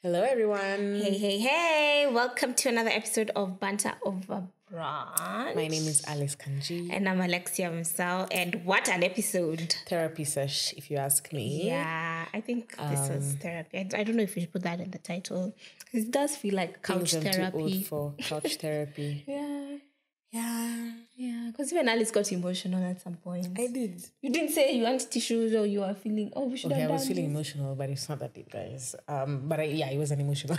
Hello, everyone. Hey. Welcome to another episode of Banter over Brunch. My name is Kanji. And I'm Alexia Musau. And what an episode. Therapy sesh, if you ask me. Yeah, I think this was therapy. I don't know if we should put that in the title. It does feel like couch therapy. I'm too old for couch therapy. Yeah, because even Alice got emotional at some point. I did. You didn't say you want tissues or you are feeling, we should have done I was feeling this. emotional, but it's not that deep, guys. It was an emotional.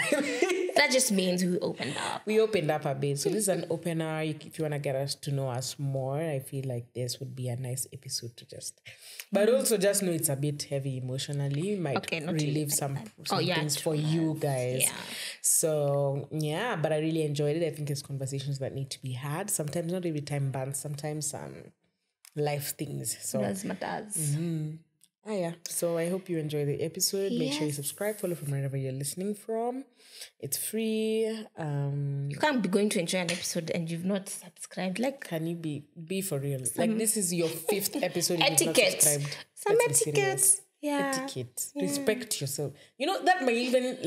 That just means we opened up. We opened up a bit. So this is an opener. If you want to get us to know us more, I feel like this would be a nice episode to just... But also just know it's a bit heavy emotionally. Might relieve some things for you guys. Yeah. So, but I really enjoyed it. I think it's conversations that need to be had. Sometimes, not every time bands, sometimes life things. So Does matters. So I hope you enjoy the episode. Make sure you subscribe, follow from wherever you're listening from. It's free. You can't be going to enjoy an episode and you've not subscribed. Like, can you be for real? Like, this is your 5th episode. Etiquette. You've not subscribed. Some etiquette. Yeah. Etiquette. Yeah. Respect yourself. You know, that might even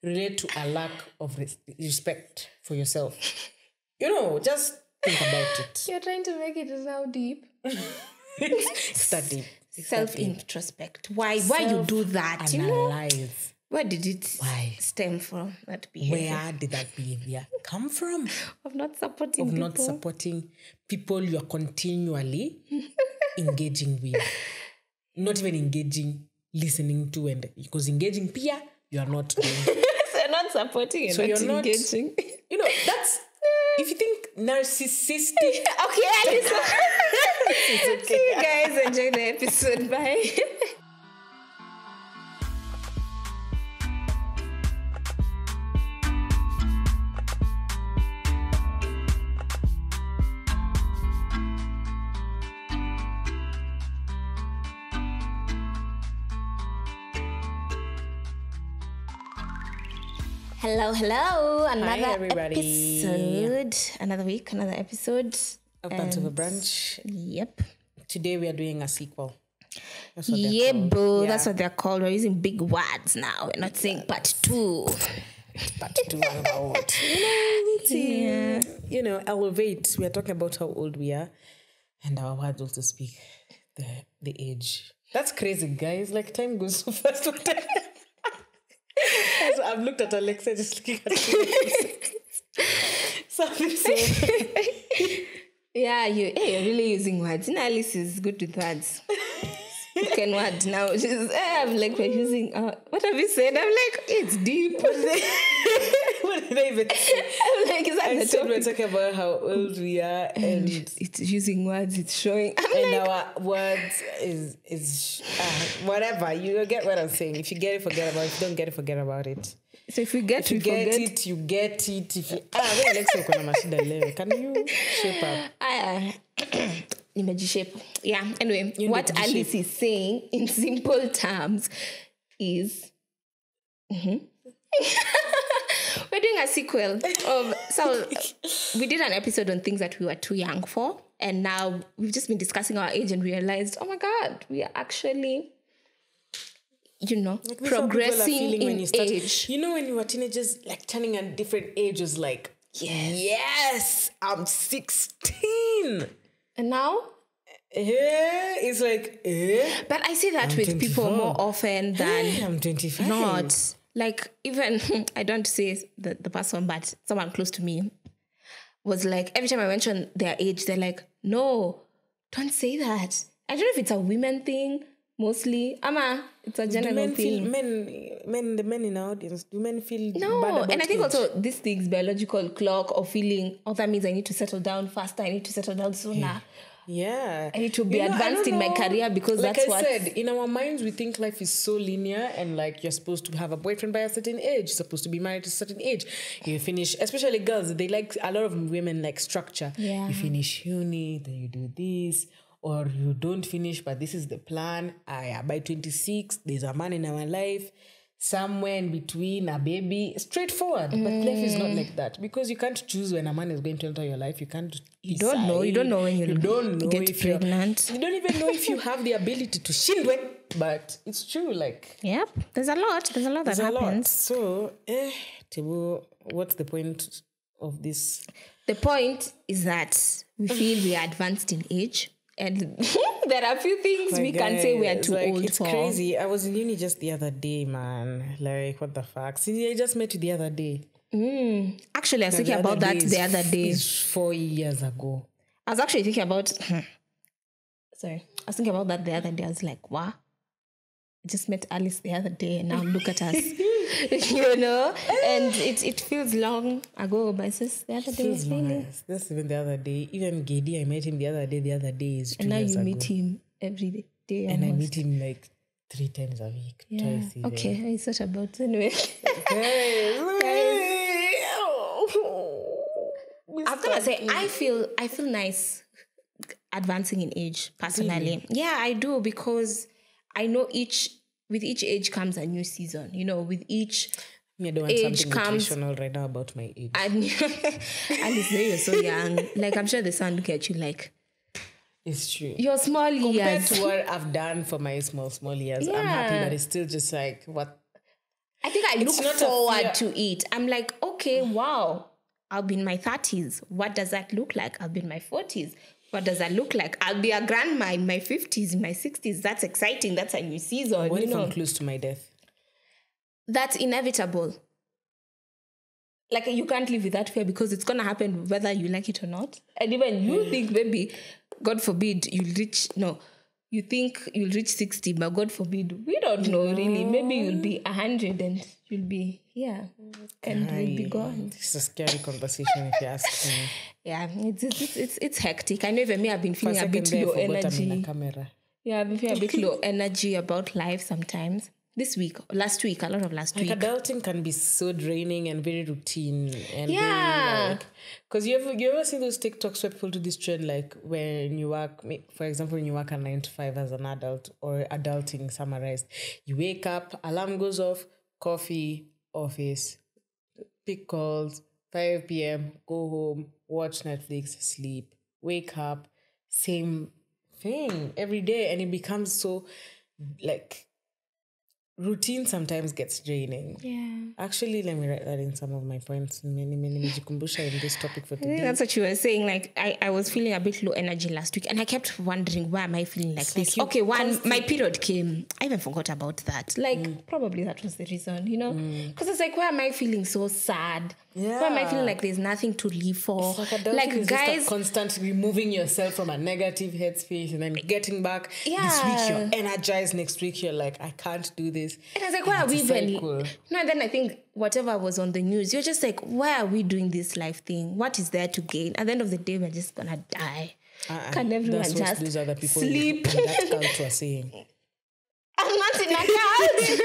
relate to a lack of respect for yourself. You know, just think about it. You're trying to make it so deep. Study. Self-introspect. Why you do that? Analyze. You know? Where did it stem from, that behavior? Where did that behavior come from? Of not supporting people you are continually engaging with. Not even engaging, listening to, and because engaging peer, you are not doing. So you're not supporting and so not engaging. You know, that's... If you think narcissistic... Okay, Alisa. It's okay. See you guys. Enjoy the episode. Bye. Hello. Another episode. Another week, another episode. Of Banter over Brunch. Yep. Today we are doing a sequel. That's what they're called. We're using big words now. We're not saying part 2. Part 2 about elevate. We are talking about how old we are, and our words also speak the age. That's crazy, guys. Like, time goes so fast. So I've looked at Alexia, just looking at something so. Yeah, you're really using words. Alice is good with words. Spoken word now. I'm like, we're using. What have you said? I'm like, it's deep. What did I even say? I'm like, is that I said we're talking about how old we are, and it's using words. It's showing. Our words is whatever. You get what I'm saying. If you get it, forget about it. If you don't get it, forget about it. So if you get it, you get it. If you can you shape up? Shape. Yeah. Anyway, what Alice is saying in simple terms is we're doing a sequel of. So we did an episode on things that we were too young for, and now we've just been discussing our age and realized, oh my God, we are actually, progressing in age. You know, when you were teenagers, turning at different ages, yes, I'm 16. And now? It's But I say that I'm with 24. people more often than I'm 25. Not. Like, even, I don't say the person, but someone close to me was like, every time I mention their age, they're like, no, don't say that. I don't know if it's a women thing, mostly. It's a general thing. The men in our audience, do men feel bad about and I think age? also this thing's biological clock of feeling, that means I need to settle down faster, I need to settle down sooner. Yeah. I need to be advanced in my career because that's what... Like I said, in our minds, we think life is so linear and you're supposed to have a boyfriend by a certain age, you're supposed to be married to a certain age. You finish, especially girls, a lot of women like structure. Yeah. You finish uni, then you do this, or you don't finish, but this is the plan. By 26, there's a man in our life. Somewhere in between, a baby, straightforward. But life is not like that, because you can't choose when a man is going to enter your life. You can't. You don't know when you don't know get if pregnant. You don't even know if you have the ability to shindwe. but it's true. Like, Yep. There's a lot that a lot. happens. So, Tibu, what's the point of this? The point is that we feel we are advanced in age. And there are a few things we can say we are too old it's for. It's crazy. I was in uni just the other day, man. Like, what the fuck? See, I just met you the other day. Actually, I was thinking about that the other day. It's 4 years ago. I was actually thinking about... Sorry. I was thinking about that the other day. I was like, wow. I just met Alice the other day and now look at us. You know? And it feels long ago, but it's just the other day. Feels long. That's even the other day. Even Gedi, I met him the other day. The other day is 2 and now years you ago. meet him every day almost. And I meet him like 3 times a week. Yeah. Twice even. Okay, it's such about anyway. I was gonna say I feel nice advancing in age personally. Really? Yeah, I do, because I know with each age comes a new season. You know, with each I don't want age something comes motivational right now about my age. and Alice, you're so young. Like, I'm sure the sun look at you like, It's true. you're small Compared years. to what I've done for my small years, I'm happy, Yeah. but it's still just like, what? I think I It's look not a fear. forward to it. I'm like, okay, wow, I'll be in my 30s. What does that look like? I'll be in my 40s. What does that look like? I'll be a grandma in my 50s, in my 60s. That's exciting. That's a new season. What you if know? I'm close to my death? That's inevitable. Like, you can't live with that fear because it's going to happen whether you like it or not. And even you think maybe, God forbid, you think you'll reach 60, but God forbid, we don't know really. Maybe you'll be 100 and you'll be here and you'll be gone. It's a scary conversation if you ask me. Yeah, it's hectic. I know even me, I've been For a feeling a second bit there, I low forgot I'm in energy. a camera. Yeah, I've been feeling a bit low energy about life sometimes. Last week, a lot of last Like week. adulting can be so draining and very routine and Yeah. because you ever see those TikToks where people do this trend, like when you work, for example, when you work a 9 to 5 as an adult, or adulting summarized, you wake up, alarm goes off, coffee, office, pick calls, 5 p.m., go home, watch Netflix, sleep, wake up, same thing every day, and it becomes so like routine sometimes gets draining. Yeah. Actually, let me write that in some of my points. Many Mijikumbusha in this topic for I think today. that's what you were saying. Like, I was feeling a bit low energy last week, and I kept wondering, why am I feeling like this? you Okay, my period came. I even forgot about that. Like, probably that was the reason, you know? Because it's like, why am I feeling so sad? Yeah. Why am I feeling like there's nothing to live for? It's like adulting is guys, just a constant removing yourself from a negative headspace and then getting back. This Yeah. week you're energized, next week you're like, I can't do this. and I was like, why are we It's a even? cycle. No, and then I think whatever was on the news, you're just like, why are we doing this life thing? What is there to gain? At the end of the day, we're just gonna die. Can everyone That's what just those other people sleep? in that cult were saying. I'm not in a cult.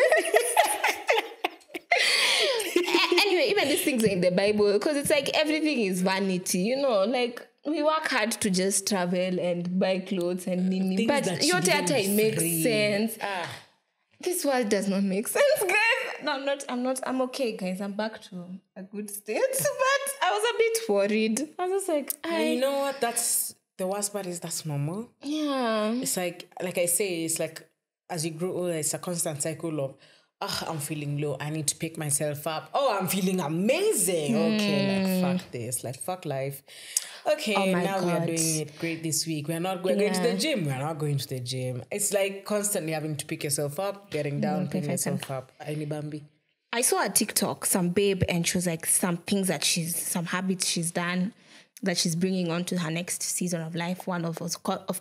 Anyway, even these things are in the Bible, because it's like everything is vanity, you know, like we work hard to just travel and buy clothes and nini, Things but that your should even theater, it be makes free. sense. This world does not make sense, guys. No, I'm okay, guys. I'm back to a good state, but I was a bit worried. I was just like, And you know what? That's the worst part is that's normal. yeah. It's like I say, it's like as you grow older, it's a constant cycle of, I'm feeling low, I need to pick myself up. Oh, I'm feeling amazing. Okay, like fuck this, like fuck life. Okay, Oh my now we are God. doing it great this week. We're going to the gym. We're not going to the gym. It's like constantly having to pick yourself up, getting down, picking yourself up. Aini Bambi. I saw a TikTok, some babe, and she was like, some habits she's done that she's bringing on to her next season of life. One of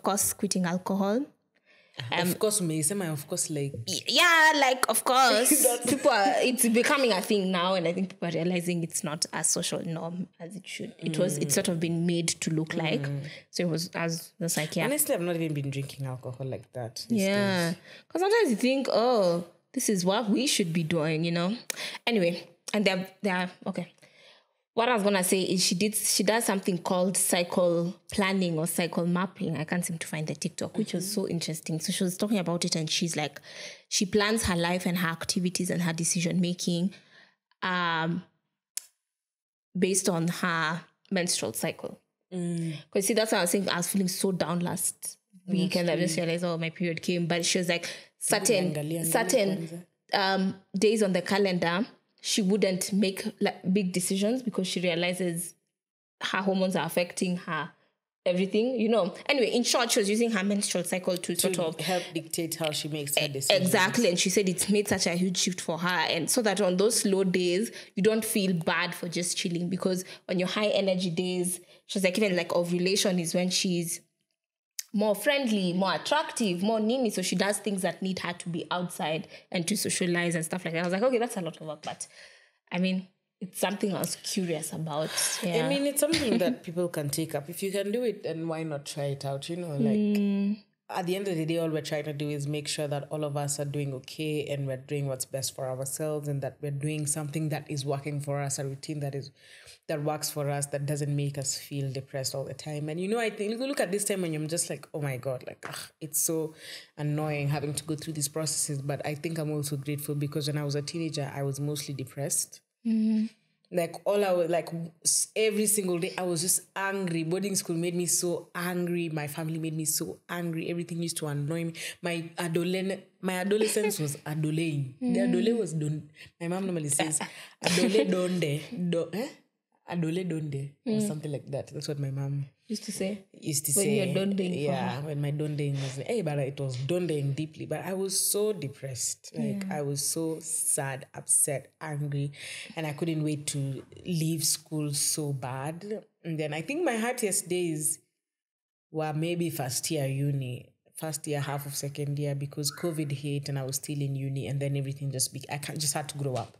course, quitting alcohol. Of course, like Yeah, like, of course, it's becoming a thing now, and I think people are realizing it's not a social norm as it should. It's sort of been made to look like. So it was like, yeah. Honestly, I've not even been drinking alcohol like that. these Yeah. days. Because sometimes you think, oh, this is what we should be doing, you know? Anyway, and they're okay. What I was gonna say is she does something called cycle planning or cycle mapping. I can't seem to find the TikTok, which was so interesting. So she was talking about it, and she's like, she plans her life and her activities and her decision making based on her menstrual cycle. Because see, that's what I was saying. I was feeling so down last week, and I just realized, oh, my period came. But she was like, certain days on the calendar, she wouldn't make like big decisions because she realizes her hormones are affecting her everything, Anyway, in short, she was using her menstrual cycle to sort of help dictate how she makes her decisions. Exactly. And she said it's made such a huge shift for her. And so that on those slow days, you don't feel bad for just chilling, because on your high energy days, she's like, even like ovulation is when she's more friendly, more attractive, more nini. So she does things that need her to be outside and to socialize and stuff like that. I was like, okay, that's a lot of work. But I mean, it's something I was curious about. Yeah. I mean, it's something that people can take up. If you can do it, then why not try it out? At the end of the day, all we're trying to do is make sure that all of us are doing okay and we're doing what's best for ourselves, and that we're doing something that is working for us, a routine that works for us, that doesn't make us feel depressed all the time. And I think look at this time when you're just like, oh my God, it's so annoying having to go through these processes. But I think I'm also grateful because when I was a teenager, I was mostly depressed. Mm-hmm. Every single day I was just angry. Boarding school made me so angry. My family made me so angry. Everything used to annoy me. My adolescence was adoleing. The adole was done. My mom normally says adole donde. Adole donde or something like that. That's what my mom used to say. When you're donding. Yeah, when my donding was but it was donding deeply. But I was so depressed. I was so sad, upset, angry, and I couldn't wait to leave school so bad. And then I think my happiest days were maybe first year uni, first year, half of second year, because COVID hit and I was still in uni, and then everything just had to grow up.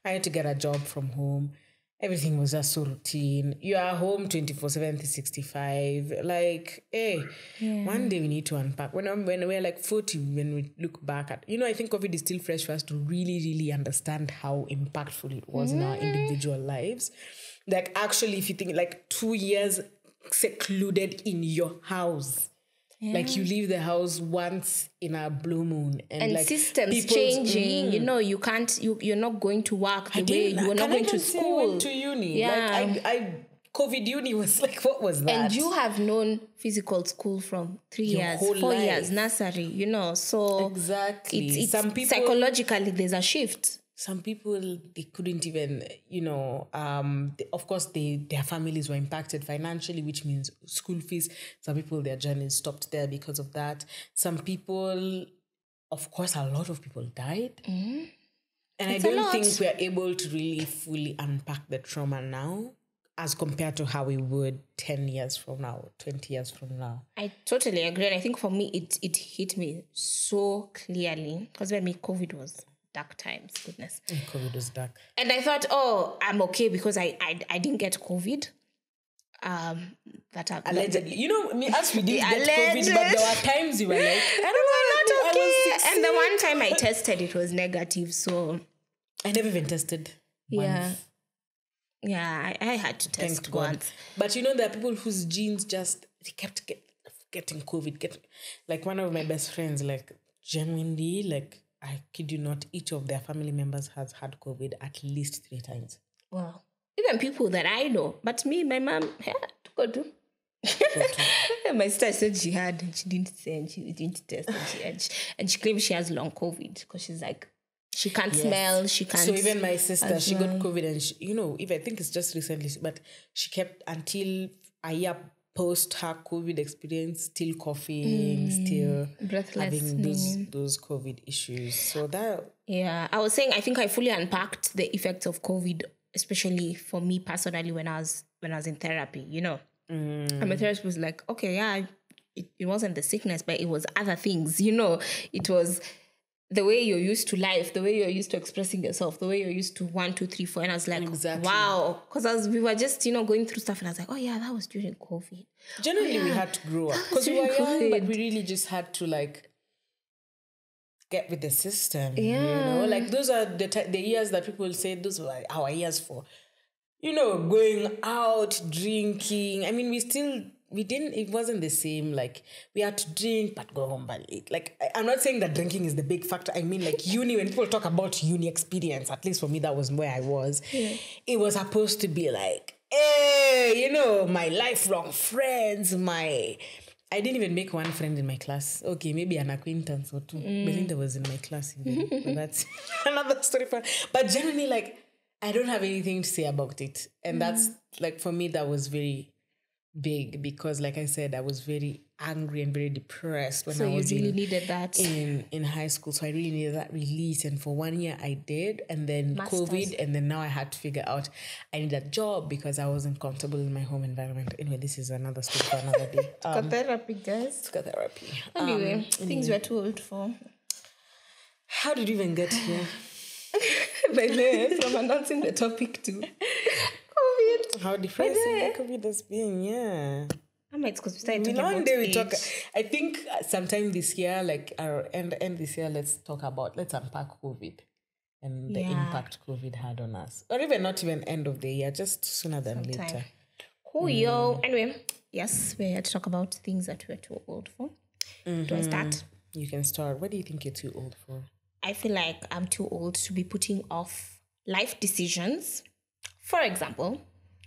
I had to get a job from home. Everything was just so routine. You are home 24/7, 365. One day we need to unpack. When we're like 40, when we look back at, I think COVID is still fresh for us to really, really understand how impactful it was in our individual lives. Actually, if you think 2 years secluded in your house. Yeah. You leave the house once in a blue moon, and systems changing. You can't. You're not going to work the way you were not going to school. I went to uni. Yeah. COVID uni was what was that? And you have known physical school from 3 years, 4 years, nursery. So exactly. It's some people, psychologically, there's a shift. Some people, they couldn't even, of course, their families were impacted financially, which means school fees. Some people, their journey stopped there because of that. Some people, of course, a lot of people died. Mm-hmm. And I don't think we're able to really fully unpack the trauma now as compared to how we would 10 years from now, 20 years from now. I totally agree. And I think for me, it hit me so clearly because when COVID was dark times, goodness. COVID was dark. And I thought, I'm okay because I didn't get COVID. Allegedly. Us we didn't get COVID, but there were times you were like, I don't know, not okay. And the one time I tested, it was negative, so... I never even tested once. Yeah, I had to test once. But there are people whose genes they kept getting COVID. One of my best friends, genuinely, I kid you not, each of their family members has had COVID at least 3 times. Wow. Even people that I know. But me, my mom, had to go to. My sister said she had, and she didn't say, and she didn't test, and she claims she has long COVID because she's she can't smell, she can't. So even my sister, she got COVID, and if I think it's just recently, but she kept until a year post her COVID experience, still coughing, still having those COVID issues. So that... Yeah, I was saying, I think I fully unpacked the effects of COVID, especially for me personally when I was in therapy, And my therapist was like, okay, yeah, it wasn't the sickness, but it was other things, It was the way you're used to life, the way you're used to expressing yourself, the way you're used to 1, 2, 3, 4. And I was like, wow. Because we were just, going through stuff, and I was like, oh yeah, that was during COVID. Generally, we had to grow up because we were young, but we really just had to get with the system. Yeah. Those are the years that people say those were our years for, going out, drinking. I mean, it wasn't the same. We had to drink, but go home but eat. I'm not saying that drinking is the big factor. I mean, uni, when people talk about uni experience, at least for me, that was where I was. Yeah. It was supposed to be hey, my lifelong friends, my I didn't even make one friend in my class. Okay, maybe an acquaintance or two. Belinda was in my class even. But that's another story. But generally, like, I don't have anything to say about it. And that's, like, for me, that was very big because, like I said, I was very angry and very depressed when I was needed that in high school. So I really needed that release, and for 1 year I did, and then COVID, and then now I had to figure out I need a job because I wasn't comfortable in my home environment. Anyway, this is another story for another day. Therapy, guys. Therapy. Anyway, things we're too old for. How did you even get here? By the way, from announcing the topic to COVID. How depressing COVID has been, yeah. I might because we started talking about day we age. talk. I think sometime this year, like our end this year, let's unpack COVID and the impact COVID had on us, or even not even end of the year, just sooner than later. Cool, yo. Anyway, yes, we're here to talk about things that we're too old for. Do I start? You can start. What do you think you're too old for? I feel like I'm too old to be putting off life decisions. For example,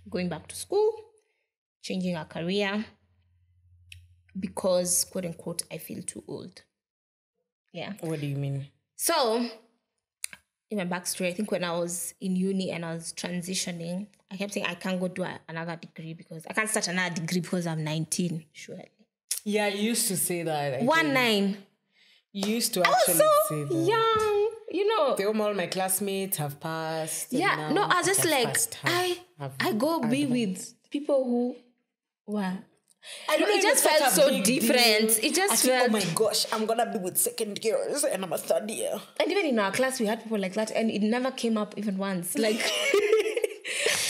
going back to school, changing a career, because, quote unquote, I feel too old. Yeah. What do you mean? So, in my backstory, I think when I was in uni and I was transitioning, I kept saying I can't go do another degree because I can't start another degree because I'm 19, surely. Yeah, you used to say that. 19. You used to actually say that. Young, you know. All my classmates have passed. Yeah, no, I was just like, I go be with people who were. I don't know, it just felt so different. It just felt, oh my gosh, I'm gonna be with second years and I'm a third year. And even in our class, we had people like that, and it never came up even once. Like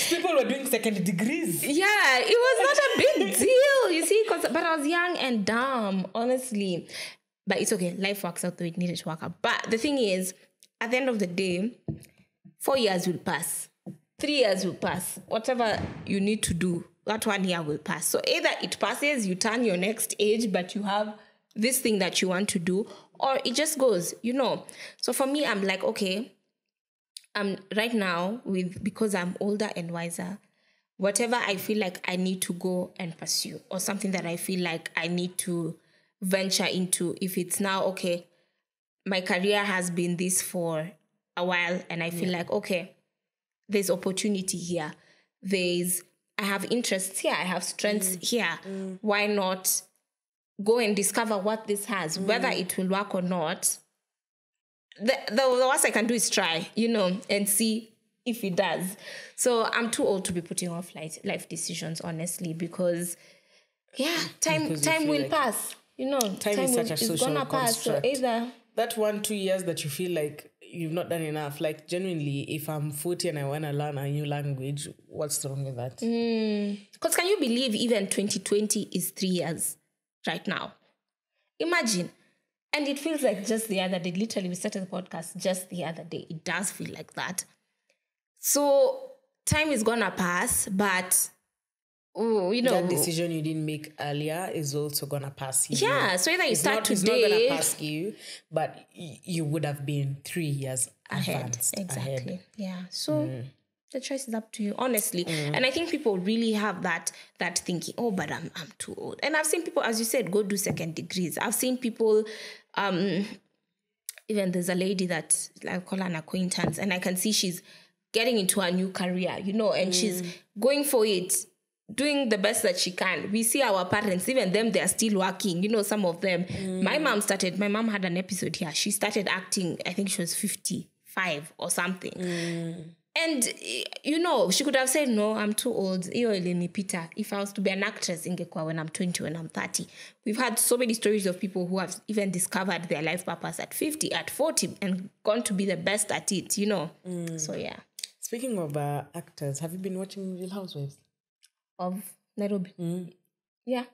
people were doing second degrees. Yeah, it was not a big deal, you see. But I was young and dumb, honestly. But it's okay. Life works out the way it needed to work out. But the thing is, at the end of the day, 4 years will pass. 3 years will pass. Whatever you need to do, that 1 year will pass. So either it passes, you turn your next age, but you have this thing that you want to do, or it just goes, you know. So for me, I'm like, okay, right now, because I'm older and wiser, whatever I feel like I need to go and pursue, or something that I feel like I need to venture into, if it's now, okay, my career has been this for a while, and I feel like, okay, there's opportunity here. I have interests here. I have strengths here. Why not go and discover what this has, whether it will work or not? The worst I can do is try, you know, and see if it does. So I'm too old to be putting off life decisions, honestly, because, time will pass. You know, time is such a social construct. Pass, so either that 1-2 years that you feel like you've not done enough, like genuinely, if I'm 40 and I want to learn a new language, what's wrong with that? Because can you believe even 2020 is 3 years right now? Imagine. And it feels like just the other day. Literally, we started the podcast just the other day. It does feel like that. So time is gonna pass, but you know, that decision you didn't make earlier is also gonna pass you. Yeah, so either you start today, it's not gonna pass you, but you would have been 3 years ahead. Exactly. Yeah. So the choice is up to you, honestly. And I think people really have that thinking, oh, but I'm too old. And I've seen people, as you said, go do second degrees. I've seen people, even there's a lady that I call her an acquaintance, and I can see she's getting into a new career, you know, and she's going for it, doing the best that she can. We see our parents, even them, they're still working, you know, some of them. My mom had an episode here. She started acting, I think she was 55 or something. And, you know, she could have said, no, I'm too old. If I was to be an actress when I'm 20, when I'm 30. We've had so many stories of people who have even discovered their life purpose at 50, at 40, and gone to be the best at it, you know. So, yeah. Speaking of actors, have you been watching Real Housewives? Of Nairobi. Yeah,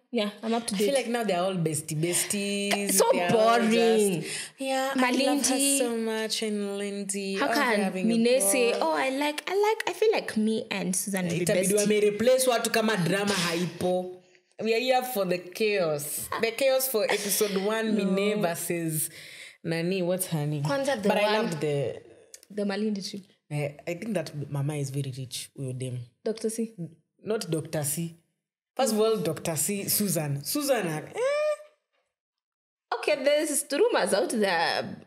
I'm up to date. I feel like now they're all besties. So boring. I love her so much, and Lindy. How can Mine say, I feel like me and Susan will be besties. May replace watu kama drama haipo. We are here for the chaos. The chaos for episode 1, Mine versus Nani. What's her name? But I loved the Malindi trip. I think that Mama is very rich with them. Dr. C. Not Dr. C. First of all, Dr. C, Susan. Okay, there's rumors out there.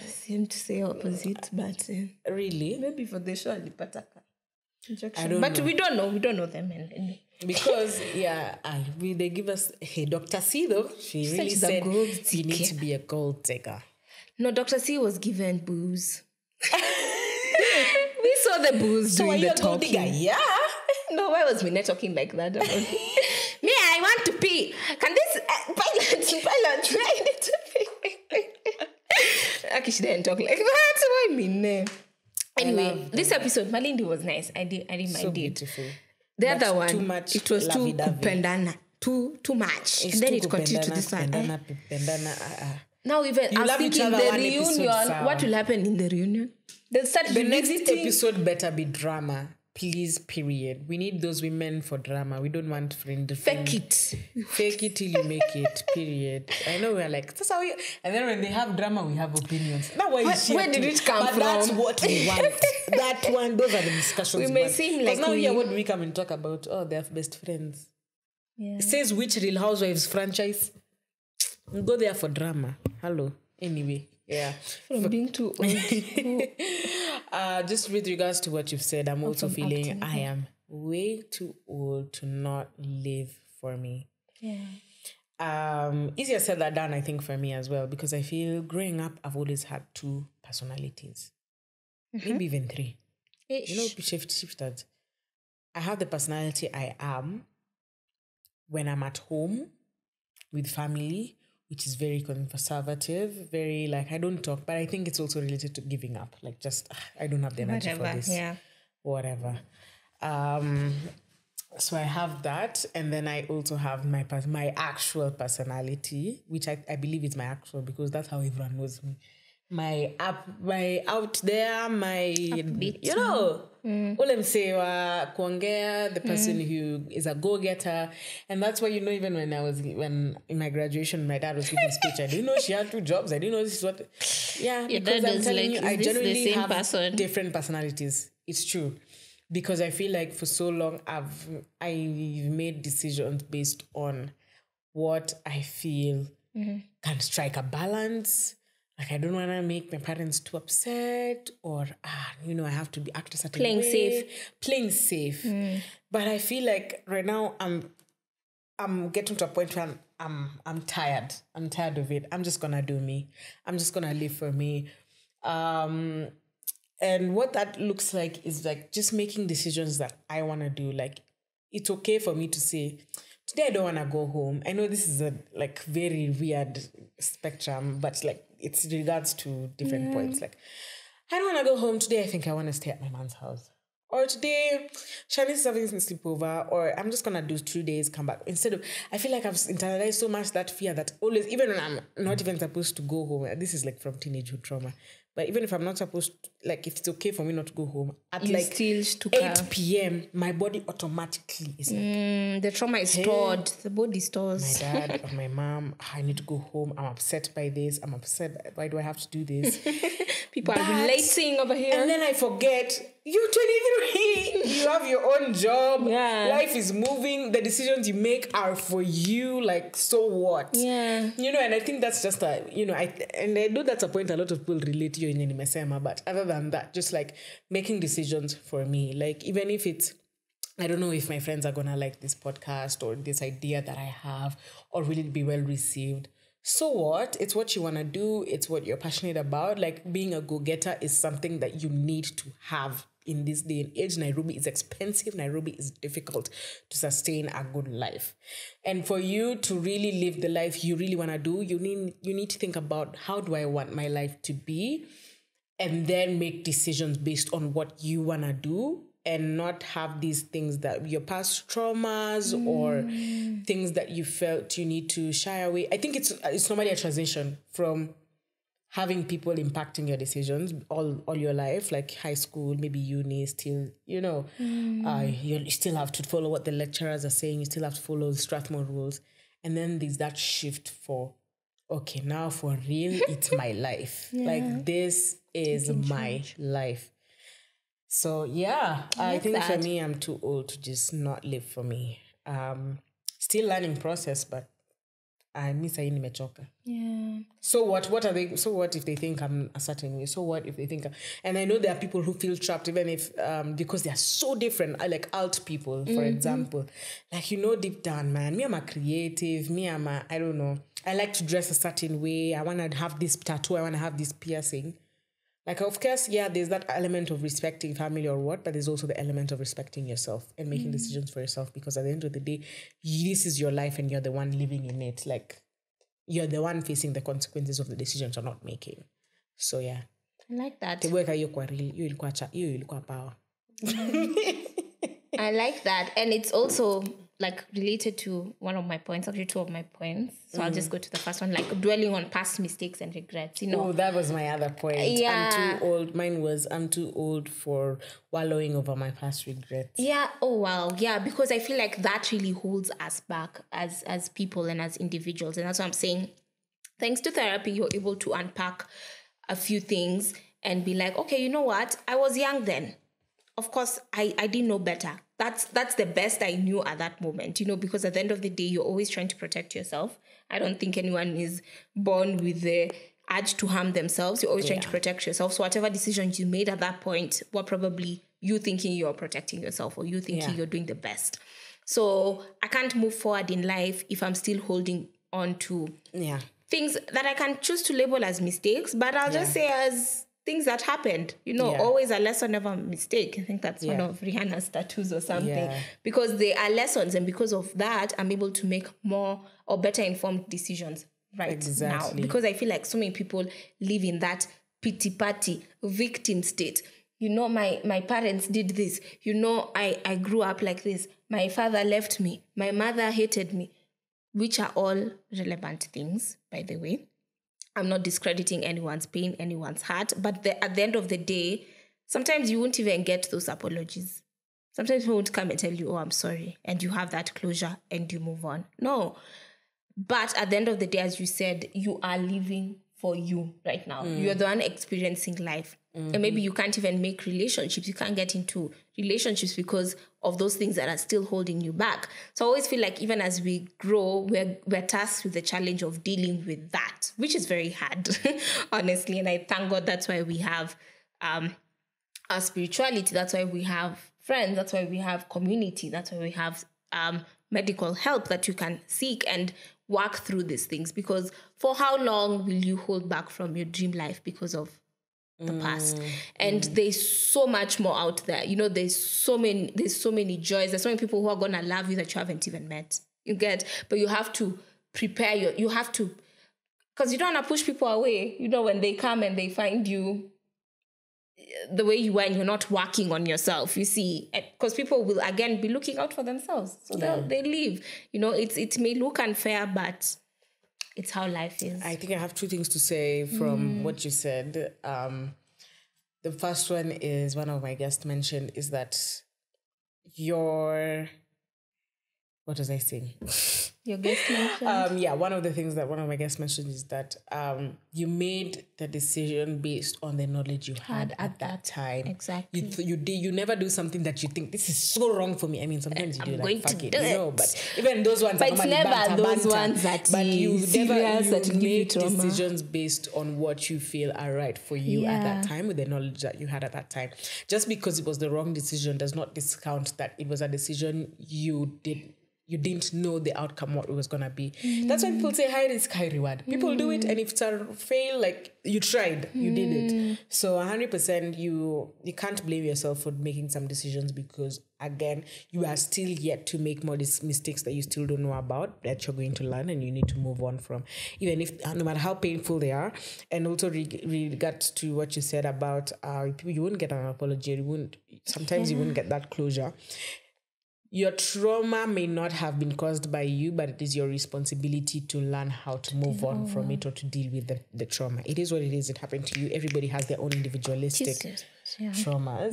Seem to say opposite, but Really? maybe for the show, alipata injection. I don't But know. we don't know. We don't know them. And Because they give us Dr. C though. She said really she's a said gold you need digger. to be a gold digger. no, Dr. C was given booze. We saw the booze So are doing you the a gold digger? talking. Yeah. No, why was Minette talking like that? Me, I want to pee. Can this pilot try to pee? Okay, she didn't talk like that. Why Minette? Anyway, this episode, Malindi was nice. I did mind So it. beautiful. The But other one, too much it was too lovey-dovey. kupendana. Too much. It's And then too it continued to this one. kupendana. Now even I was love each thinking other the one episode, reunion, sawa. what will happen in the reunion? They'll start The next revisiting. episode better be drama. Please, period. We need those women for drama. We don't want friend. Fake it. Fake it till you make it, period. I know we're like, that's how we... And then when they have drama, we have opinions. Now Where did it come from? That's what we want. That one, those are the discussions. We may seem like now we- here, what do we come and talk about? Oh, they're best friends. Yeah. It says which Real Housewives franchise? We go there for drama. Hello. Anyway, yeah. From being too old. Just with regards to what you've said, I'm also from feeling acting, I am way too old to not live for me. Yeah. Easier said than done, I think, for me as well, because I feel growing up, I've always had 2 personalities, maybe even 3. You know, shifted. I have the personality I am when I'm at home with family, which is very conservative, very like I don't talk, but I think it's also related to giving up. Like just I don't have the energy for Whatever. this. Yeah. Whatever. So I have that, and then I also have my actual personality, which I believe is my actual because that's how everyone knows me. My out there, my Upbeat. you know, ulemsewa kuongea, the person who is a go-getter, and that's why you know even when in my graduation, my dad was giving a speech. I didn't know she had 2 jobs. I didn't know this is what. Yeah, Your because dad I'm was telling like, you, I is this the generally same have person? different personalities. It's true. Because I feel like for so long I've made decisions based on what I feel can strike a balance. Like I don't want to make my parents too upset, or I have to be act a certain Playing way. safe. Playing safe. But I feel like right now I'm getting to a point where I'm tired. I'm tired of it. I'm just gonna do me. I'm just gonna live for me. And what that looks like is like just making decisions that I want to do. Like, it's okay for me to say, today I don't want to go home. I know this is a like very weird spectrum, but like it's regards to different points. Like, I don't want to go home today. I think I want to stay at my mom's house. Or today, Shanice's having some sleepover, or I'm just going to do 2 days, come back. Instead of, I feel like I've internalized so much that fear that always, even when I'm not even supposed to go home, this is like from teenagehood trauma, but even if I'm not supposed to, like if it's okay for me not to go home, at You like still took 8 p.m., my body automatically is like, The trauma is stored. The body stores. my dad or my mom, I need to go home. I'm upset by this. I'm upset. Why do I have to do this? People But- are relating over here. And then I forget, you're 23. You have your own job. Yeah. Life is moving. The decisions you make are for you. Like, so what? Yeah. And I think that's just I know that's a point a lot of people relate to you in Nimesema, but other than that, just like making decisions for me. Like, even if it's, I don't know if my friends are gonna like this podcast or this idea that I have, or will it be well received? So what? It's what you want to do. It's what you're passionate about. Like being a go-getter is something that you need to have in this day and age. Nairobi is expensive. Nairobi is difficult to sustain a good life. And for you to really live the life you really want to do, you need to think about, how do I want my life to be? And then make decisions based on what you want to do, and not have these things that your past traumas or things that you felt you need to shy away. I think it's normally a transition from having people impacting your decisions all your life, like high school, maybe uni, still, you still have to follow what the lecturers are saying. You still have to follow the Strathmore rules. And then there's that shift for, okay, now for real, it's my life. Like this is my life. So yeah, I think for me, I'm too old to just not live for me. Still learning process, but mi sahi nimechoka. Yeah. So what are they? So what if they think I'm a certain way? So what if they think? And I know there are people who feel trapped, even if because they are so different. I like alt people, for example. Like, deep down, man, me, I'm a creative. I don't know. I like to dress a certain way. I want to have this tattoo. I want to have this piercing. Like, of course, yeah, there's that element of respecting family or what, but there's also the element of respecting yourself and making decisions for yourself, because at the end of the day, this is your life and you're the one living in it. Like, you're the one facing the consequences of the decisions you're not making. So, yeah. I like that. Power. I like that. And it's also like related to one of my points, actually two of my points. So I'll just go to the first one, like dwelling on past mistakes and regrets, Oh, that was my other point. Yeah. I'm too old. Mine was, I'm too old for wallowing over my past regrets. Yeah. Oh, wow. Yeah. Because I feel like that really holds us back as people and as individuals. And that's what I'm saying. Thanks to therapy, you're able to unpack a few things and be like, okay, you know what? I was young then. Of course, I didn't know better. That's the best I knew at that moment, because at the end of the day, you're always trying to protect yourself. I don't think anyone is born with the urge to harm themselves. You're always trying to protect yourself. So whatever decisions you made at that point were probably you thinking you're protecting yourself, or you thinking you're doing the best. So I can't move forward in life if I'm still holding on to things that I can choose to label as mistakes, but I'll just say as things that happened, always a lesson, never a mistake. I think that's one of Rihanna's tattoos or something, because they are lessons. And because of that, I'm able to make more or better informed decisions now. Because I feel like so many people live in that pity party victim state. My parents did this. I grew up like this. My father left me. My mother hated me, which are all relevant things, by the way. I'm not discrediting anyone's pain, anyone's heart, but at the end of the day, sometimes you won't even get those apologies. Sometimes people won't come and tell you, oh, I'm sorry, and you have that closure and you move on. No. But at the end of the day, as you said, you are living for you right now. You're the one experiencing life. And maybe you can't even make relationships. You can't get into relationships because of those things that are still holding you back. So I always feel like even as we grow, we're tasked with the challenge of dealing with that, which is very hard, honestly. And I thank God that's why we have our spirituality. That's why we have friends. That's why we have community. That's why we have medical help that you can seek and work through these things. Because for how long will you hold back from your dream life because of the past? And there's so much more out there. There's so many joys. There's so many people who are gonna love you that you haven't even met. You get, but you have to prepare you have to, because you don't want to push people away. When they come and they find you the way you are and you're not working on yourself, you see, because people will again be looking out for themselves, so they leave. It may look unfair, but it's how life is. I think I have two things to say from what you said. The first one is, one of my guests mentioned, is that what was I saying? Your guest mentioned? One of the things that one of my guests mentioned is that you made the decision based on the knowledge you had at that time. Exactly. You never do something that you think, this is so wrong for me. I mean, sometimes you do like, fuck it. But even those ones, but it's never those ones that you serious, that you make decisions based on what you feel are right for you at that time, with the knowledge that you had at that time. Just because it was the wrong decision does not discount that it was a decision you didn't know the outcome, what it was going to be. That's why people say high risk, high reward. People do it, and if it's a fail, like, you tried, you did it. So 100% you can't blame yourself for making some decisions, because, again, you are still yet to make more mistakes that you still don't know about, that you're going to learn and you need to move on from, even if, no matter how painful they are. And also regards to what you said about you wouldn't get an apology, you wouldn't get that closure. Your trauma may not have been caused by you, but it is your responsibility to learn how to move on from it, or to deal with the trauma. It is what it is. It happened to you. Everybody has their own individualistic traumas.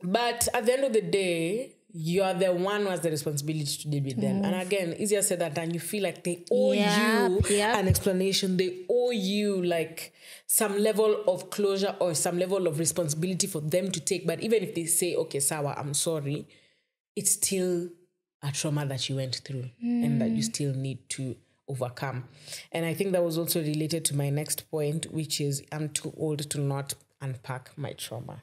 But at the end of the day, you're the one who has the responsibility to deal with them. And again, easier said than done. You feel like they owe you an explanation. They owe you like some level of closure or some level of responsibility for them to take. But even if they say, okay, Sawa, I'm sorry, it's still a trauma that you went through and that you still need to overcome. And I think that was also related to my next point, which is I'm too old to not unpack my trauma.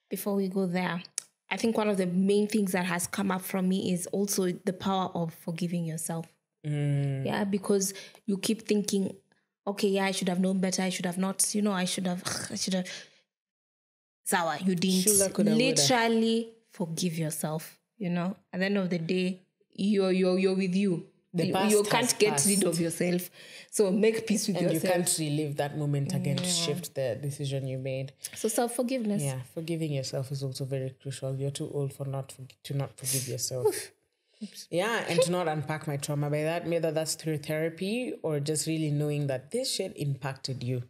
Before we go there, I think one of the main things that has come up from me is also the power of forgiving yourself. Yeah, because you keep thinking, okay, yeah, I should have known better. I should have not, I should have. Zawa, you didn't literally forgive yourself, At the end of the day, you're with you. You can't get rid of yourself. So make peace with yourself. And you can't relive that moment again to shift the decision you made. So self-forgiveness. Yeah, forgiving yourself is also very crucial. You're too old to not forgive yourself. Oops. Yeah, and to not unpack my trauma by that, whether that's through therapy or just really knowing that this shit impacted you.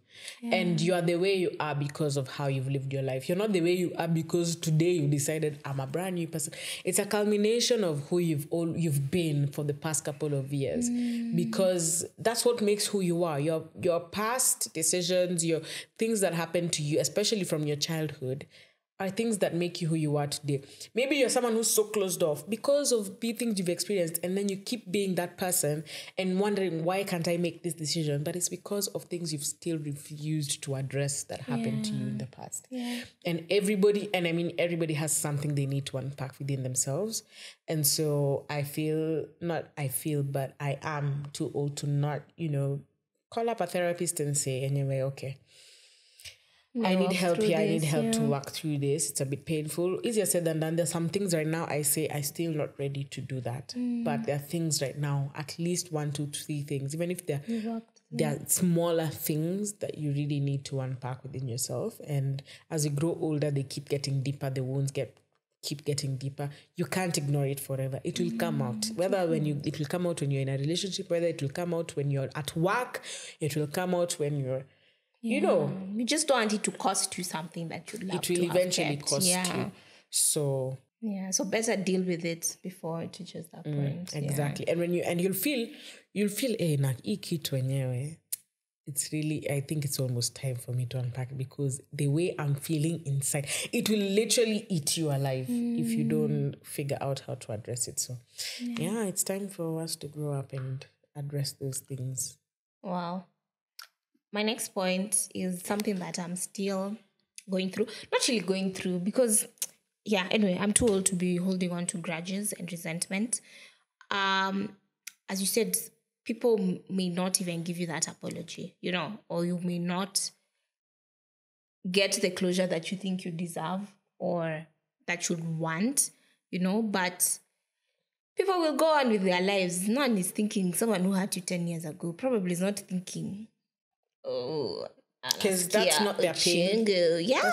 Yeah. And you are the way you are because of how you've lived your life. You're not the way you are because today you decided I'm a brand new person. It's a culmination of who you've been for the past couple of years. Because that's what makes who you are. Your past decisions, your things that happened to you, especially from your childhood, are things that make you who you are today. Maybe you're someone who's so closed off because of the things you've experienced, and then you keep being that person and wondering, why can't I make this decision? But it's because of things you've still refused to address that happened to you in the past. Yeah. And everybody has something they need to unpack within themselves. And so I am too old to not, call up a therapist and say, anyway, okay, I need help here. I need help to work through this. It's a bit painful. Easier said than done. There's some things right now I say I'm still not ready to do that. But there are things right now, at least 1, 2, 3 things, even if they're smaller things that you really need to unpack within yourself. And as you grow older, they keep getting deeper. The wounds keep getting deeper. You can't ignore it forever. It will come out. It will come out when you're in a relationship, whether it will come out when you're at work, it will come out when you're you just don't want it to cost you something that you'd love to have. It will eventually cost you. So so better deal with it before it reaches that point. Exactly. And you'll feel na hii kitu wenyewe. It's really, I think it's almost time for me to unpack, because the way I'm feeling inside, it will literally eat you alive if you don't figure out how to address it. So it's time for us to grow up and address those things. Wow. My next point is something that I'm still going through. Not really going through because, anyway, I'm too old to be holding on to grudges and resentment. As you said, people may not even give you that apology, or you may not get the closure that you think you deserve or that you'd want, but people will go on with their lives. No one is thinking someone who hurt you 10 years ago probably is not thinking, because that's not their pain. Yeah.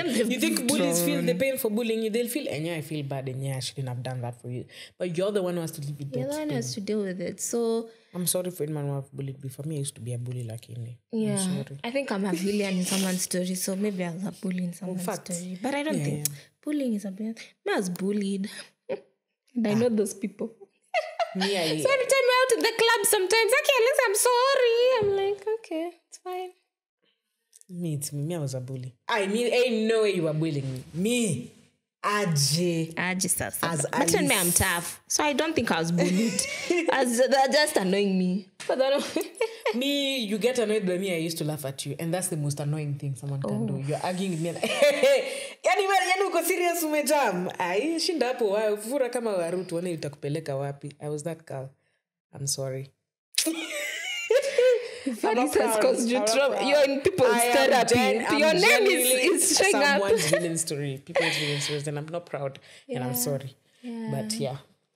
You think bullies feel the pain for bullying you? They'll feel, I feel bad, and I shouldn't have done that for you. But you're the one who has to live with that. You're the one who has to deal with it. So I'm sorry for anyone who have bullied before. Me, I used to be a bully like me. Yeah. I'm sorry. I think I'm a villain in someone's story, so maybe I was a bully in someone's story. But I don't think bullying is a bad. I was bullied. And I know those people. So every time we're out in the club, sometimes, okay, Alex, I'm sorry. I'm like, okay, it's fine. Me, I was a bully. Ain't no way you were bullying me. Me, Aji. But when I'm tough, so I don't think I was bullied. They're just annoying me. But me, you get annoyed by me, I used to laugh at you. And that's the most annoying thing someone can do. You're arguing with me like, yani uko serious umejam. Ai, shinda hapo wao, fura kama waru tuone itakupeleka wapi. I was that girl. I'm sorry. You're in people's therapy. Your name is showing up. Someone's villain story. People's villain stories. And I'm not proud. And I'm sorry. Yeah. But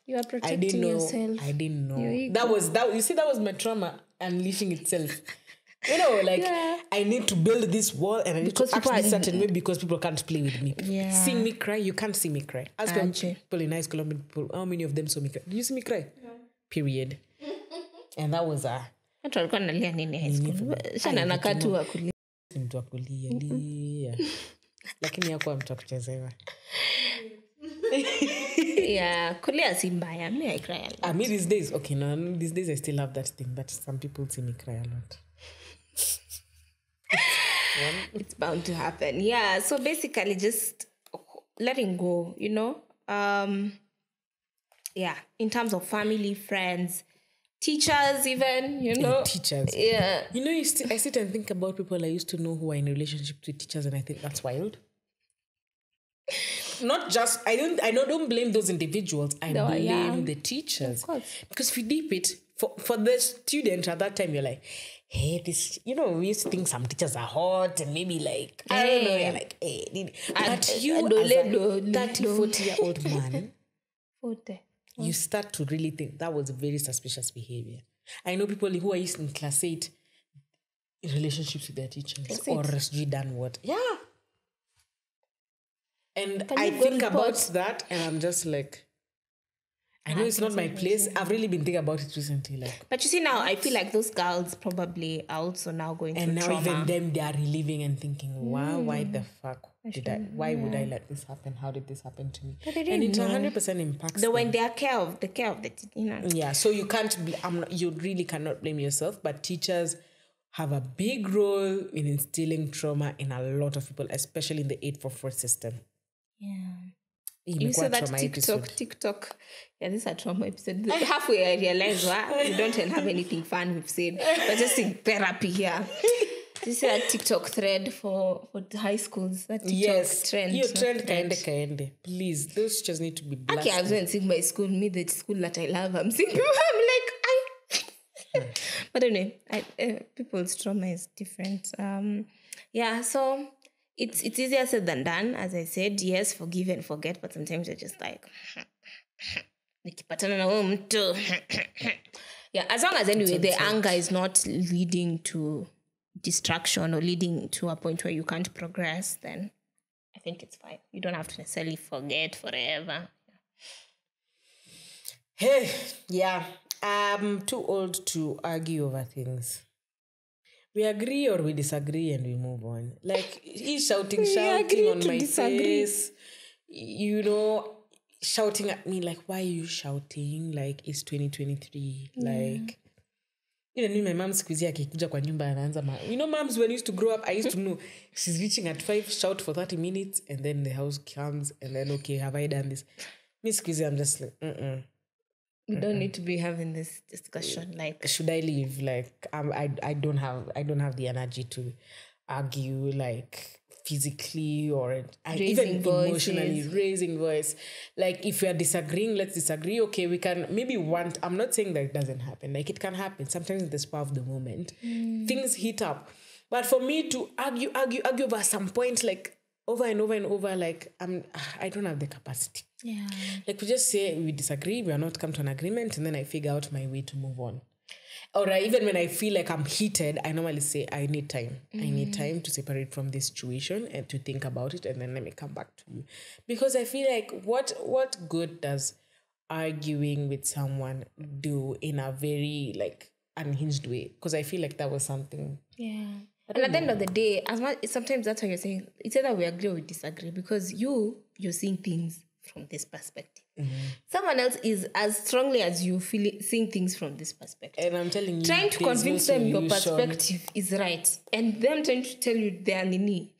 you are protecting yourself. I didn't know. That was my trauma unleashing itself. I need to build this wall and I need to act this certain way because people can't play with me. Yeah. Seeing me cry, you can't see me cry. Ask people in high school, people, how many of them saw me cry? Did you see me cry? No. Period. And that was mtu alikuwa analia nini high school? Shana anakaa tu akulia. Mtu wa kulia. Lakini hakuwa mtu wa kuchezewa. Kulia si mbaya. Me, I cry a lot. Me these days, okay, no, these days I still have that thing, but some people see me cry a lot. It's bound to happen. Yeah, so basically just letting go, in terms of family, friends, teachers even, you know. Teachers. Yeah. You know, I sit and think about people I used to know who are in relationships with teachers, and I think that's wild. Not just, I don't blame those individuals. I blame the teachers. Of course. Because if you deep it, for the student at that time, you're like, hey, this, you know, we used to think some teachers are hot and maybe like, I don't know, you're like, hey. But you as a 30, 40-year-old man, you start to really think that was a very suspicious behavior. I know people who are in class 8 in relationships with their teachers or SG done what. Yeah. And I think about that and I'm just like, I know it's not my place. I've really been thinking about it recently. Like, but you see now, I feel like those girls probably are also now going through trauma. And now even them, they are reliving and thinking, wow, why the fuck why would I let this happen? How did this happen to me? And it 100% impacts them. When they are care of the you know. Yeah, so you can't you really cannot blame yourself, but teachers have a big role in instilling trauma in a lot of people, especially in the 844 system. Yeah. You said that TikTok. Yeah, this is a trauma episode. Halfway I realized, we don't have anything fun we've said. We're just in therapy here. This is a TikTok thread for the high schools. That TikTok trend. Your trend kaende. Please, those just need to be blasted. Okay, I was going to sing my school. Me, the school that I love, I'm singing. I'm like, But anyway, people's trauma is different. Yeah, so... It's easier said than done. As I said, yes, forgive and forget, but sometimes you're just like, yeah, as long as anyway, the anger is not leading to distraction or leading to a point where you can't progress, then I think it's fine. You don't have to necessarily forget forever. Hey, yeah, I'm too old to argue over things. We agree or we disagree and we move on. Like, he's shouting on my face. You know, shouting at me like, why are you shouting? Like, it's 2023. Like, you know, my mom's squeezy akikuja kwa nyumba anaanza you know, moms, when I used to grow up, I used to know she's reaching at 5, shout for 30 minutes, and then the house comes, and then, okay, have I done this? Me squeezy, I'm just like, We don't need to be having this discussion. Like, should I leave? Like, I don't have the energy to argue, like, physically or even emotionally raising voice. Like, if we are disagreeing, let's disagree. Okay, we can maybe I'm not saying that it doesn't happen. Like, it can happen. Sometimes in the spur of the moment, things heat up. But for me to argue over some point, like, over and over and over, like, I don't have the capacity. Yeah. Like, we just say we disagree, we are not come to an agreement, and then I figure out my way to move on. Or even when I feel like I'm heated, I normally say, I need time. I need time to separate from this situation and to think about it, and then let me come back to you. Because I feel like what good does arguing with someone do in a very, like, unhinged way? Because I feel like that was something... Yeah. And at the end of the day, sometimes that's what you're saying. It's either we agree or we disagree, because you're seeing things from this perspective. Someone else is as strongly as you seeing things from this perspective. And I'm telling you, trying to convince them your perspective is right, and them trying to tell you their nini.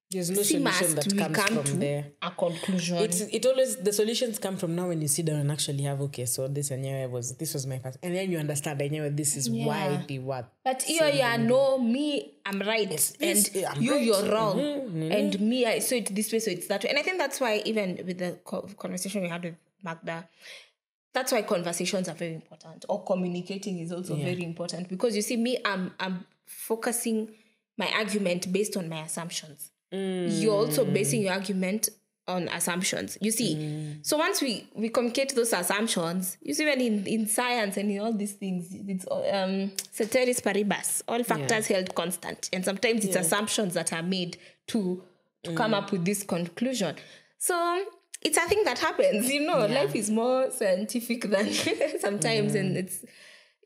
There's no solution that comes from there. A conclusion. It always, the solutions come from now when you sit down and actually have, okay, so this was my past. And then you understand, this is why they were. But me, I'm right. You're wrong. And me, I saw it this way, so it's that way. And I think that's why, even with the conversation we had with Magda, that's why conversations are very important. Or communicating is also very important. Because you see, me, I'm focusing my argument based on my assumptions. You're also basing your argument on assumptions. You see, so once we communicate those assumptions, you see, when in science and in all these things, it's ceteris paribus, all factors held constant, and sometimes it's assumptions that are made to come up with this conclusion. So it's a thing that happens. Life is more scientific than sometimes, and it's.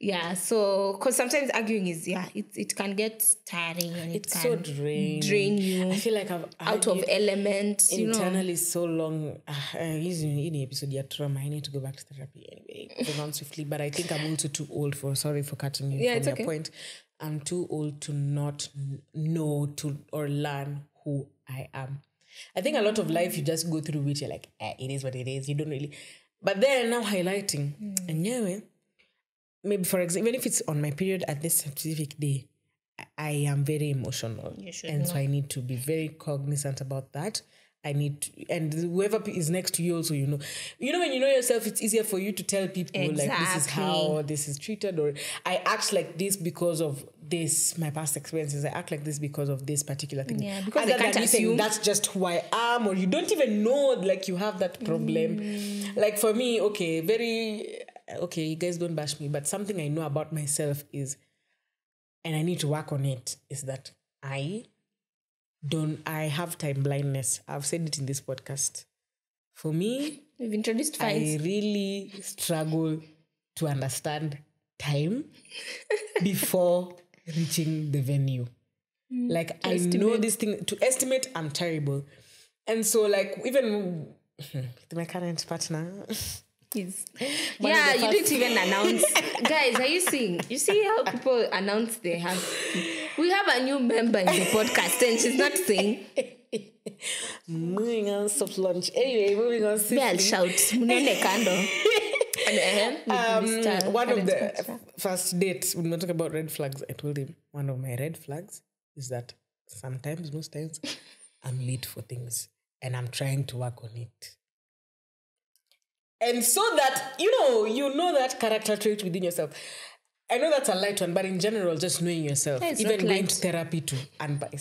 Yeah, so because sometimes arguing is it can get tiring and it can so drain you. I feel like I've out of element internally so long. In episode of trauma, I need to go back to therapy anyway. Go on swiftly, but I think I'm also too old for. Sorry for cutting you from your point. I'm too old to not know or learn who I am. I think a lot of life you just go through which you're like, it is what it is. You don't really. But then now highlighting and maybe for example, even if it's on my period at this specific day, I am very emotional. And so I need to be very cognizant about that. I need to, and whoever is next to you also, when you know yourself, it's easier for you to tell people like this is how this is treated, or I act like this because of this, my past experiences. I act like this because of this particular thing. Yeah, because they can't assume that's just who I am, or you don't even know like you have that problem. Like for me, you guys don't bash me, but something I know about myself is, and I need to work on it, is that I have time blindness. I've said it in this podcast. For me, we've introduced fines. I really struggle to understand time before reaching the venue. Like I know this thing, to estimate, I'm terrible. And so like even with my current partner, you didn't even announce. Guys, are you seeing? You see how people announce they have. We have a new member in the podcast, and she's not saying. Moving on, soft lunch. Anyway, moving on. I'll shout. One of the first dates, when we talk about red flags, I told him one of my red flags is that most times, I'm late for things, and I'm trying to work on it. And so that, you know that character trait within yourself. I know that's a light one, but in general, just knowing yourself, even going to therapy to unpack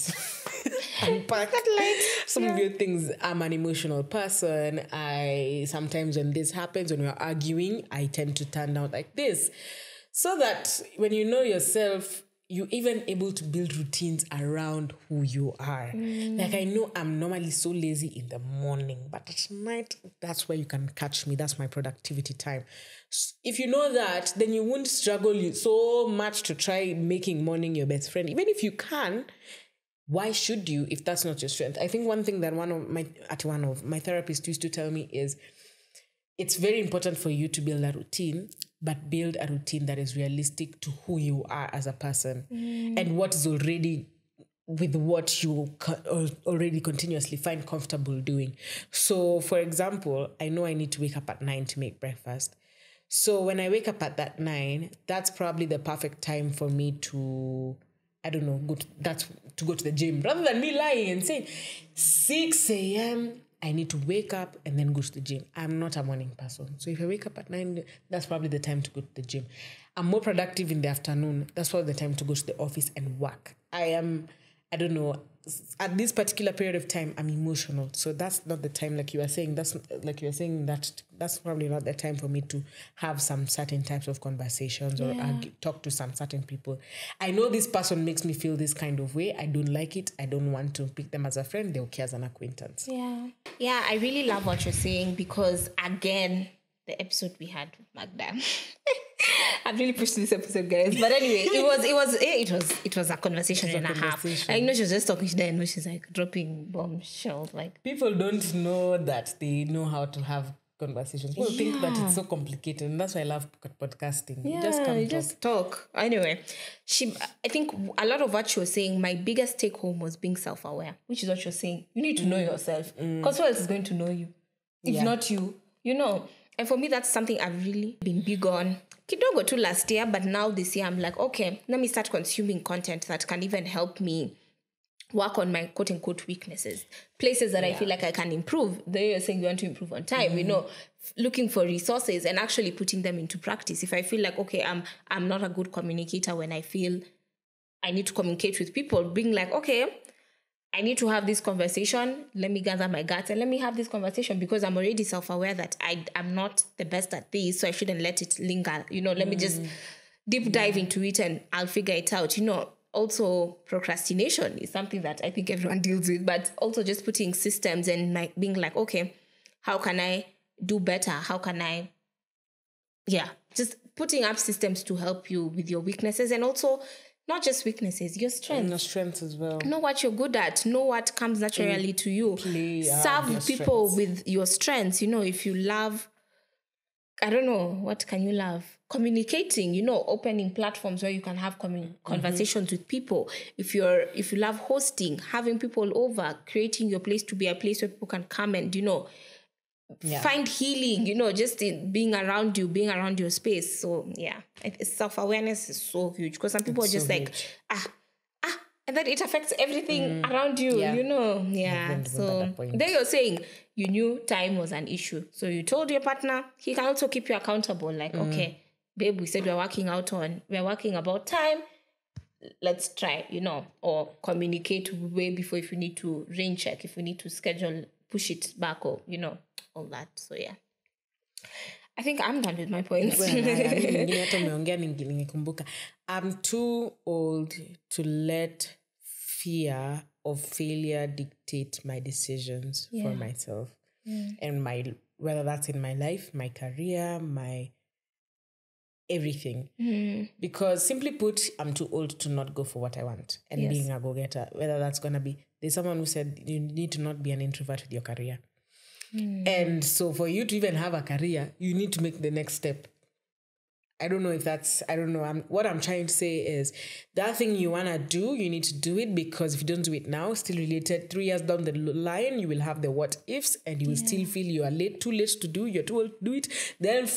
some of your things. I'm an emotional person. Sometimes when this happens, when we're arguing, I tend to turn out like this. So that when you know yourself, you're even able to build routines around who you are. Like I know I'm normally so lazy in the morning, but at night, that's where you can catch me. That's my productivity time. If you know that, then you won't struggle so much to try making morning your best friend. Even if you can, why should you if that's not your strength? I think one thing that one of my therapists used to tell me is it's very important for you to build a routine, but build a routine that is realistic to who you are as a person and what is already with what you already continuously find comfortable doing. So, for example, I know I need to wake up at 9 to make breakfast. So when I wake up at that 9, that's probably the perfect time for me to, go to the gym. Rather than me lying and saying 6 a.m., I need to wake up and then go to the gym. I'm not a morning person. So if I wake up at 9, that's probably the time to go to the gym. I'm more productive in the afternoon. That's probably the time to go to the office and work. At this particular period of time, I'm emotional. So that's not the time, like you are saying. That's probably not the time for me to have some certain types of conversations or talk to some certain people. I know this person makes me feel this kind of way. I don't like it. I don't want to pick them as a friend. They're okay as an acquaintance. Yeah, I really love what you're saying because, again, the episode we had with Magda. I've really pushed this episode, guys. But anyway, it was a conversation and a half. I know she was just talking to them. I know she's like dropping bombshells. Like people don't know that they know how to have conversations. People think that it's so complicated, and that's why I love podcasting. Yeah, you just talk. Anyway, I think a lot of what she was saying, my biggest take home was being self-aware, which is what you're saying. You need to know yourself, because who else is going to know you if not you? And for me, that's something I've really been big on. Kidogo too last year, but now this year I'm like, okay, let me start consuming content that can even help me work on my quote-unquote weaknesses, places that I feel like I can improve. The way you're saying you want to improve on time, looking for resources and actually putting them into practice. If I feel like, okay, I'm not a good communicator when I feel I need to communicate with people, being like, okay, I need to have this conversation. Let me gather my guts and let me have this conversation because I'm already self-aware that I'm not the best at this, so I shouldn't let it linger. Let me just deep dive into it and I'll figure it out. Also procrastination is something that I think everyone deals with, but also just putting systems and being like, okay, how can I do better? How can I, just putting up systems to help you with your weaknesses and also not just weaknesses, your strengths. And your strengths as well. Know what you're good at. Know what comes naturally to you. Serve people with your strengths. If you love, I don't know, what can you love? Communicating, opening platforms where you can have conversations with people. If you love hosting, having people over, creating your place to be a place where people can come and, find healing, just in being around you, being around your space. So yeah, self-awareness is so huge, because some people are just like, huge. and then it affects everything around you, Even at So that point. then you're saying you knew time was an issue. So you told your partner, he can also keep you accountable. Like, okay, babe, we said we're working about time. Let's try, or communicate way before if you need to rain check, if we need to schedule, push it back, or, all that. So yeah. I think I'm done with my points. I'm too old to let fear of failure dictate my decisions for myself. And whether that's in my life, my career, my everything. Because simply put, I'm too old to not go for what I want and being a go-getter. Whether that's going to be, there's someone who said you need to not be an introvert with your career. And so for you to even have a career, you need to make the next step. I don't know. What I'm trying to say is that thing you want to do, you need to do it, because if you don't do it now, still related, 3 years down the line, you will have the what ifs, and you will still feel you are too late to do, you're too old to do it. Then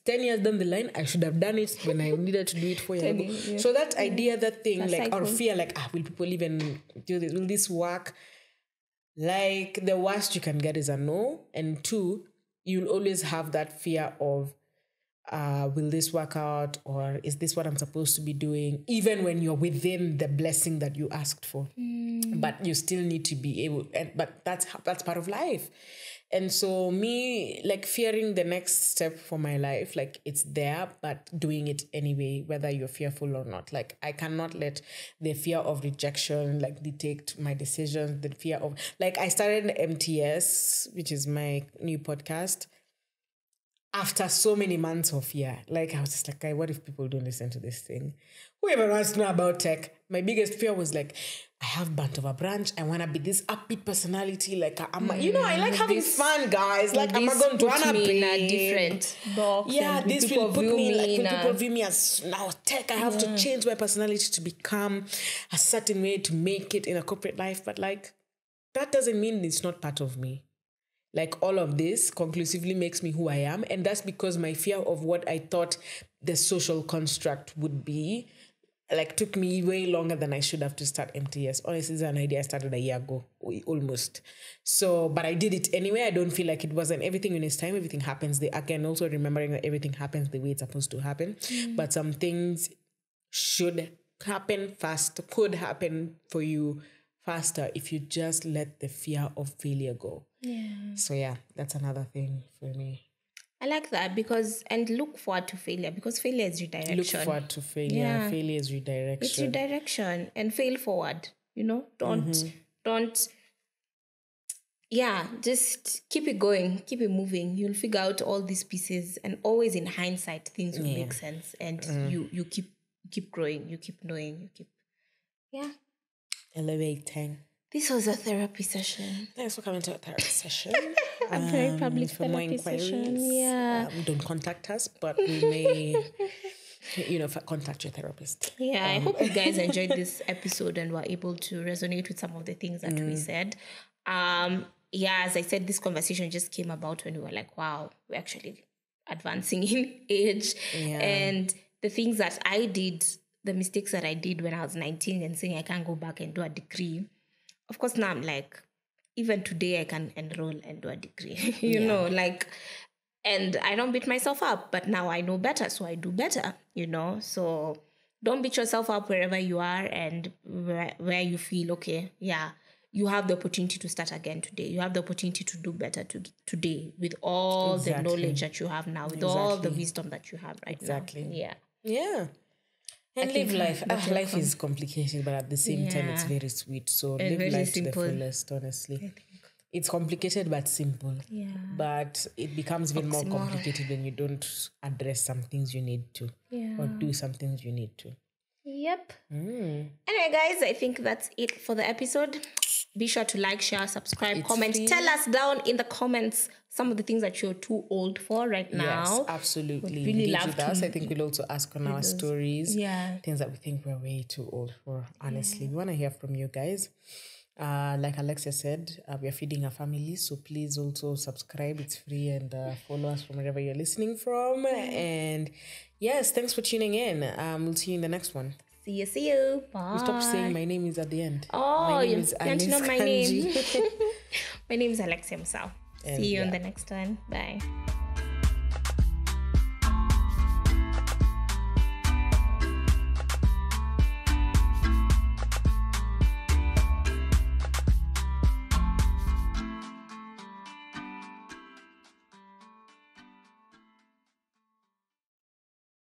10 years down the line, I should have done it when I needed to do it 4 years ago. Yeah. So that idea, that thing, or fear, will people even do this? Will this work? The worst you can get is a no. And 2, you'll always have that fear of, will this work out, or is this what I'm supposed to be doing, even when you're within the blessing that you asked for. But you still need to be able, but that's part of life. And so me, fearing the next step for my life, it's there, but doing it anyway, whether you're fearful or not. I cannot let the fear of rejection dictate my decisions. The fear of, I started MTS, which is my new podcast, after so many months of fear. I was just what if people don't listen to this thing? Whoever wants to know about tech, my biggest fear was I have Banter Brunch. I want to be this upbeat personality. I like having fun, guys. I'm not going to wanna be in a different box. Yeah, this will put me when people view me as now tech. I have to change my personality to become a certain way to make it in a corporate life. But that doesn't mean it's not part of me. All of this conclusively makes me who I am. And that's because my fear of what I thought the social construct would be, took me way longer than I should have to start MTS. Honestly, it's an idea I started a year ago, almost. So, but I did it anyway. I don't feel like it wasn't everything in its time. Everything happens. Again, also remembering that everything happens the way it's supposed to happen. But some things should happen fast, could happen for you faster if you just let the fear of failure go. Yeah. So yeah, that's another thing for me. I like that, and look forward to failure, because failure is redirection. Look forward to failure. Yeah. Failure is redirection. It's redirection, and fail forward. Don't. Yeah, just keep it going, keep it moving. You'll figure out all these pieces, and always in hindsight, things will make sense, and you keep growing, you keep knowing, elevating. This was a therapy session. Thanks for coming to a therapy session. A very public for more therapy inquiries, session. Yeah. Don't contact us, but we may, contact your therapist. Yeah, I hope you guys enjoyed this episode and were able to resonate with some of the things that we said. As I said, this conversation just came about when we were wow, we're actually advancing in age. Yeah. And the things that I did, the mistakes that I did when I was 19 and saying I can't go back and do a degree. Of course, now I'm even today I can enroll and do a degree, you know, and I don't beat myself up, but now I know better, so I do better, so don't beat yourself up wherever you are and where you feel, okay, you have the opportunity to start again today. You have the opportunity to do better today with all the knowledge that you have now, with all the wisdom that you have right now. Yeah. Yeah. And live life. Life is complicated, but at the same time, it's very sweet. So live life to the fullest, honestly. It's complicated, but simple. Yeah. But it becomes even more complicated when you don't address some things you need to. Yeah. Or do some things you need to. Yep. Anyway, guys, I think that's it for the episode. Be sure to like, share, subscribe, comment. Free. Tell us down in the comments some of the things that you're too old for right now. Yes, absolutely. We'd really love with us. I think we'll also ask on our stories. Yeah. Things that we think we're way too old for, honestly. We want to hear from you guys. Like Alexia said, we are feeding our family, so please also subscribe. It's free, and follow us from wherever you're listening from. And yes, thanks for tuning in. We'll see you in the next one. See you. Bye. You stopped saying my name is at the end. Oh, my name you is want to know my Kanji. name? My name is Alexia Musau. See you on the next one. Bye.